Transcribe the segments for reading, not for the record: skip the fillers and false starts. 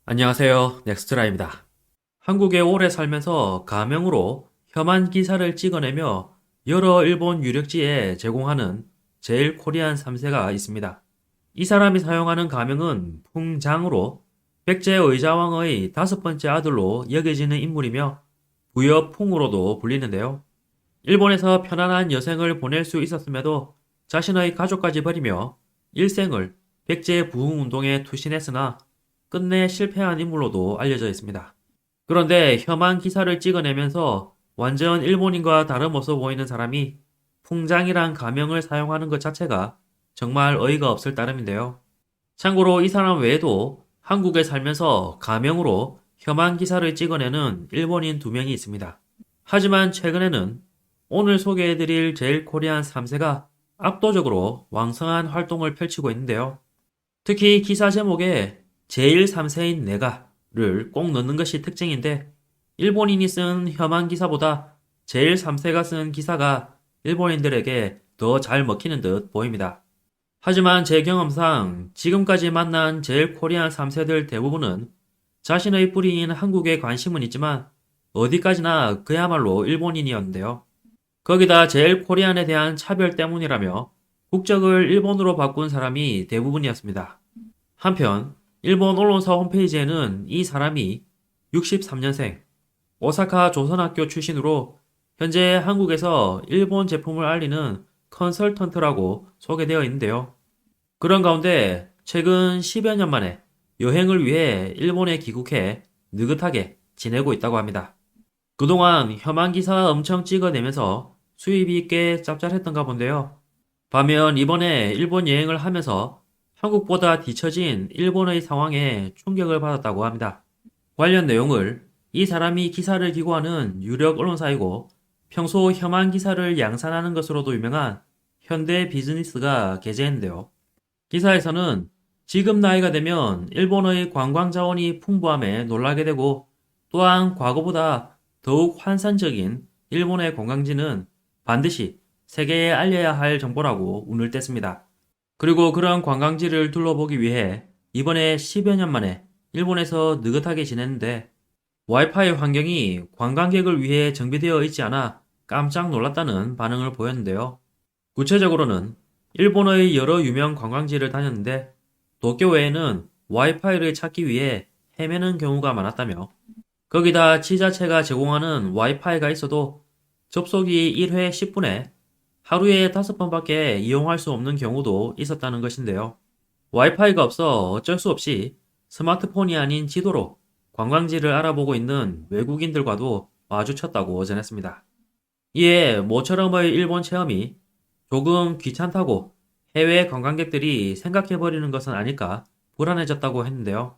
안녕하세요. 넥스트라입니다. 한국에 오래 살면서 가명으로 혐한 기사를 찍어내며 여러 일본 유력지에 제공하는 제일 코리안 3세가 있습니다. 이 사람이 사용하는 가명은 풍장으로 백제 의자왕의 다섯 번째 아들로 여겨지는 인물이며 부여 풍으로도 불리는데요. 일본에서 편안한 여생을 보낼 수 있었음에도 자신의 가족까지 버리며 일생을 백제 부흥운동에 투신했으나 끝내 실패한 인물로도 알려져 있습니다. 그런데 혐한 기사를 찍어내면서 완전 일본인과 다름없어 보이는 사람이 풍장이란 가명을 사용하는 것 자체가 정말 어이가 없을 따름인데요. 참고로 이 사람 외에도 한국에 살면서 가명으로 혐한 기사를 찍어내는 일본인 2명이 있습니다. 하지만 최근에는 오늘 소개해드릴 제일 코리안 3세가 압도적으로 왕성한 활동을 펼치고 있는데요. 특히 기사 제목에 제일 3세인 내가를 꼭 넣는 것이 특징인데 일본인이 쓴 혐한 기사보다 제일 3세가 쓴 기사가 일본인들에게 더 잘 먹히는 듯 보입니다. 하지만 제 경험상 지금까지 만난 제일 코리안 3세들 대부분은 자신의 뿌리인 한국에 관심은 있지만 어디까지나 그야말로 일본인이었는데요. 거기다 제일 코리안에 대한 차별 때문이라며 국적을 일본으로 바꾼 사람이 대부분이었습니다. 한편 일본 언론사 홈페이지에는 이 사람이 63년생 오사카 조선학교 출신으로 현재 한국에서 일본 제품을 알리는 컨설턴트라고 소개되어 있는데요. 그런 가운데 최근 10여 년 만에 여행을 위해 일본에 귀국해 느긋하게 지내고 있다고 합니다. 그동안 혐한 기사 엄청 찍어내면서 수입이 꽤 짭짤했던가 본데요. 반면 이번에 일본 여행을 하면서 한국보다 뒤처진 일본의 상황에 충격을 받았다고 합니다. 관련 내용을 이 사람이 기사를 기고하는 유력 언론사이고 평소 혐한 기사를 양산하는 것으로도 유명한 현대 비즈니스가 게재했는데요. 기사에서는 지금 나이가 되면 일본의 관광 자원이 풍부함에 놀라게 되고 또한 과거보다 더욱 환상적인 일본의 관광지는 반드시 세계에 알려야 할 정보라고 운을 뗐습니다. 그리고 그런 관광지를 둘러보기 위해 이번에 10여 년 만에 일본에서 느긋하게 지냈는데 와이파이 환경이 관광객을 위해 정비되어 있지 않아 깜짝 놀랐다는 반응을 보였는데요. 구체적으로는 일본의 여러 유명 관광지를 다녔는데 도쿄 외에는 와이파이를 찾기 위해 헤매는 경우가 많았다며 거기다 지자체가 제공하는 와이파이가 있어도 접속이 1회 10분에 하루에 5번밖에 이용할 수 없는 경우도 있었다는 것인데요. 와이파이가 없어 어쩔 수 없이 스마트폰이 아닌 지도로 관광지를 알아보고 있는 외국인들과도 마주쳤다고 전했습니다. 이에 모처럼의 일본 체험이 조금 귀찮다고 해외 관광객들이 생각해버리는 것은 아닐까 불안해졌다고 했는데요.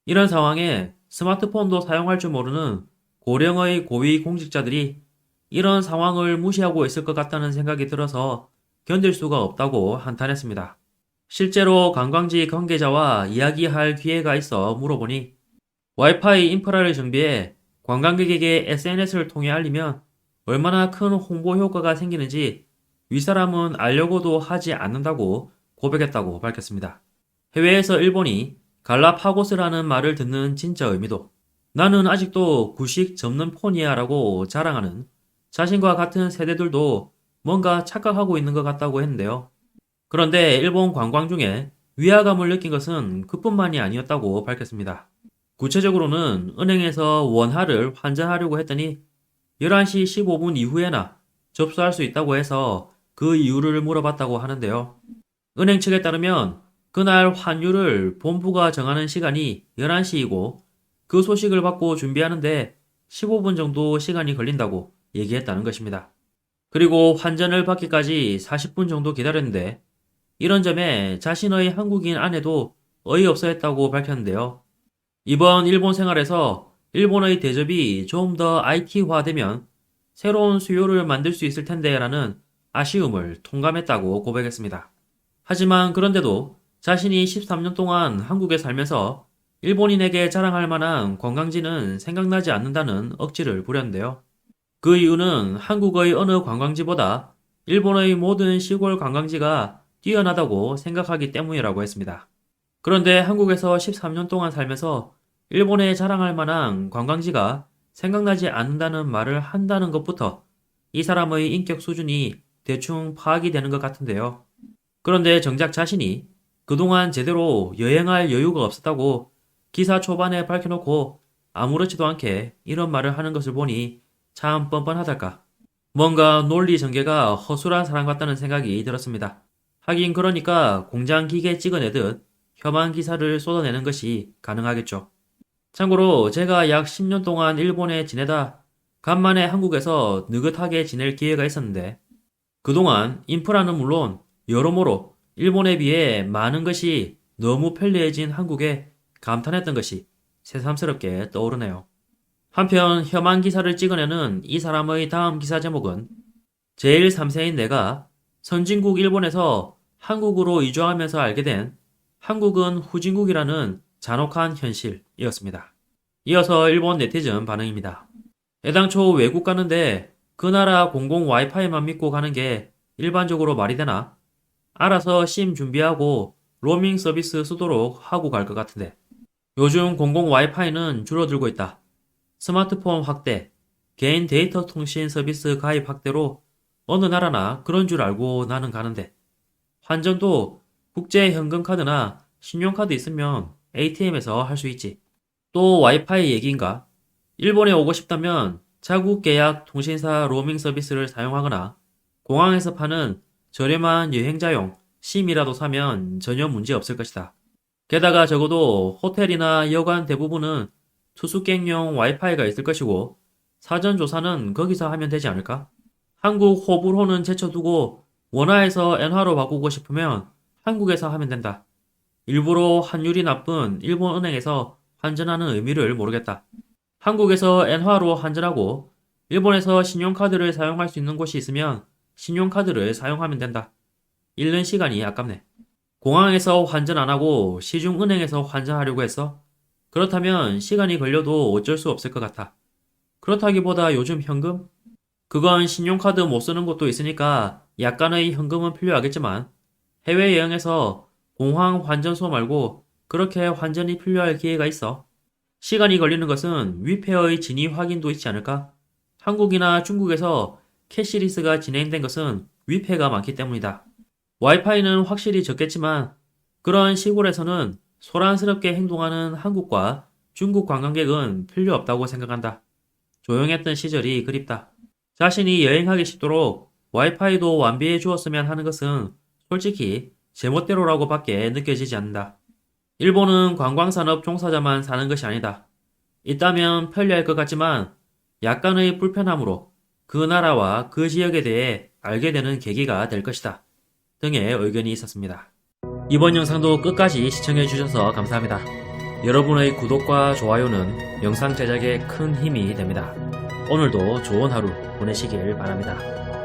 이런 상황에 스마트폰도 사용할 줄 모르는 고령의 고위 공직자들이 이런 상황을 무시하고 있을 것 같다는 생각이 들어서 견딜 수가 없다고 한탄했습니다. 실제로 관광지 관계자와 이야기할 기회가 있어 물어보니 와이파이 인프라를 정비해 관광객에게 SNS를 통해 알리면 얼마나 큰 홍보 효과가 생기는지 윗사람은 알려고도 하지 않는다고 고백했다고 밝혔습니다. 해외에서 일본이 갈라파고스라는 말을 듣는 진짜 의미도 나는 아직도 구식 접는 폰이야 라고 자랑하는 자신과 같은 세대들도 뭔가 착각하고 있는 것 같다고 했는데요. 그런데 일본 관광 중에 위화감을 느낀 것은 그뿐만이 아니었다고 밝혔습니다. 구체적으로는 은행에서 원화를 환전하려고 했더니 11시 15분 이후에나 접수할 수 있다고 해서 그 이유를 물어봤다고 하는데요. 은행 측에 따르면 그날 환율을 본부가 정하는 시간이 11시이고 그 소식을 받고 준비하는데 15분 정도 시간이 걸린다고 얘기했다는 것입니다. 그리고 환전을 받기까지 40분 정도 기다렸는데 이런 점에 자신의 한국인 아내도 어이없어 했다고 밝혔는데요. 이번 일본 생활에서 일본의 대접이 좀 더 IT화되면 새로운 수요를 만들 수 있을 텐데 라는 아쉬움을 통감했다고 고백했습니다. 하지만 그런데도 자신이 13년 동안 한국에 살면서 일본인에게 자랑할 만한 관광지는 생각나지 않는다는 억지를 부렸는데요. 그 이유는 한국의 어느 관광지보다 일본의 모든 시골 관광지가 뛰어나다고 생각하기 때문이라고 했습니다. 그런데 한국에서 13년 동안 살면서 일본에 자랑할 만한 관광지가 생각나지 않는다는 말을 한다는 것부터 이 사람의 인격 수준이 대충 파악이 되는 것 같은데요. 그런데 정작 자신이 그동안 제대로 여행할 여유가 없었다고 기사 초반에 밝혀놓고 아무렇지도 않게 이런 말을 하는 것을 보니 참 뻔뻔하달까. 뭔가 논리 전개가 허술한 사람 같다는 생각이 들었습니다. 하긴 그러니까 공장 기계 찍어내듯 혐한 기사를 쏟아내는 것이 가능하겠죠. 참고로 제가 약 10년 동안 일본에 지내다 간만에 한국에서 느긋하게 지낼 기회가 있었는데 그동안 인프라는 물론 여러모로 일본에 비해 많은 것이 너무 편리해진 한국에 감탄했던 것이 새삼스럽게 떠오르네요. 한편 혐한 기사를 찍어내는 이 사람의 다음 기사 제목은 제일 3세인 내가 선진국 일본에서 한국으로 이주하면서 알게 된 한국은 후진국이라는 잔혹한 현실이었습니다. 이어서 일본 네티즌 반응입니다. 애당초 외국 가는데 그 나라 공공 와이파이만 믿고 가는 게 일반적으로 말이 되나? 알아서 심 준비하고 로밍 서비스 쓰도록 하고 갈 것 같은데. 요즘 공공 와이파이는 줄어들고 있다. 스마트폰 확대, 개인 데이터 통신 서비스 가입 확대로 어느 나라나 그런 줄 알고 나는 가는데. 환전도 국제 현금카드나 신용카드 있으면 ATM에서 할 수 있지. 또 와이파이 얘기인가? 일본에 오고 싶다면 자국 계약 통신사 로밍 서비스를 사용하거나 공항에서 파는 저렴한 여행자용 심이라도 사면 전혀 문제 없을 것이다. 게다가 적어도 호텔이나 여관 대부분은 투숙객용 와이파이가 있을 것이고 사전 조사는 거기서 하면 되지 않을까? 한국 호불호는 제쳐두고 원화에서 엔화로 바꾸고 싶으면 한국에서 하면 된다. 일부러 환율이 나쁜 일본 은행에서 환전하는 의미를 모르겠다. 한국에서 엔화로 환전하고 일본에서 신용카드를 사용할 수 있는 곳이 있으면 신용카드를 사용하면 된다. 잃는 시간이 아깝네. 공항에서 환전 안 하고 시중은행에서 환전하려고 했어? 그렇다면 시간이 걸려도 어쩔 수 없을 것 같아. 그렇다기보다 요즘 현금? 그건 신용카드 못 쓰는 곳도 있으니까 약간의 현금은 필요하겠지만 해외여행에서 공항 환전소 말고 그렇게 환전이 필요할 기회가 있어. 시간이 걸리는 것은 위패의 진위 확인도 있지 않을까? 한국이나 중국에서 캐시리스가 진행된 것은 위패가 많기 때문이다. 와이파이는 확실히 적겠지만 그런 시골에서는 소란스럽게 행동하는 한국과 중국 관광객은 필요 없다고 생각한다. 조용했던 시절이 그립다. 자신이 여행하기 쉽도록 와이파이도 완비해 주었으면 하는 것은 솔직히 제멋대로라고 밖에 느껴지지 않는다. 일본은 관광산업 종사자만 사는 것이 아니다. 있다면 편리할 것 같지만 약간의 불편함으로 그 나라와 그 지역에 대해 알게 되는 계기가 될 것이다. 등의 의견이 있었습니다. 이번 영상도 끝까지 시청해주셔서 감사합니다. 여러분의 구독과 좋아요는 영상 제작에 큰 힘이 됩니다. 오늘도 좋은 하루 보내시길 바랍니다.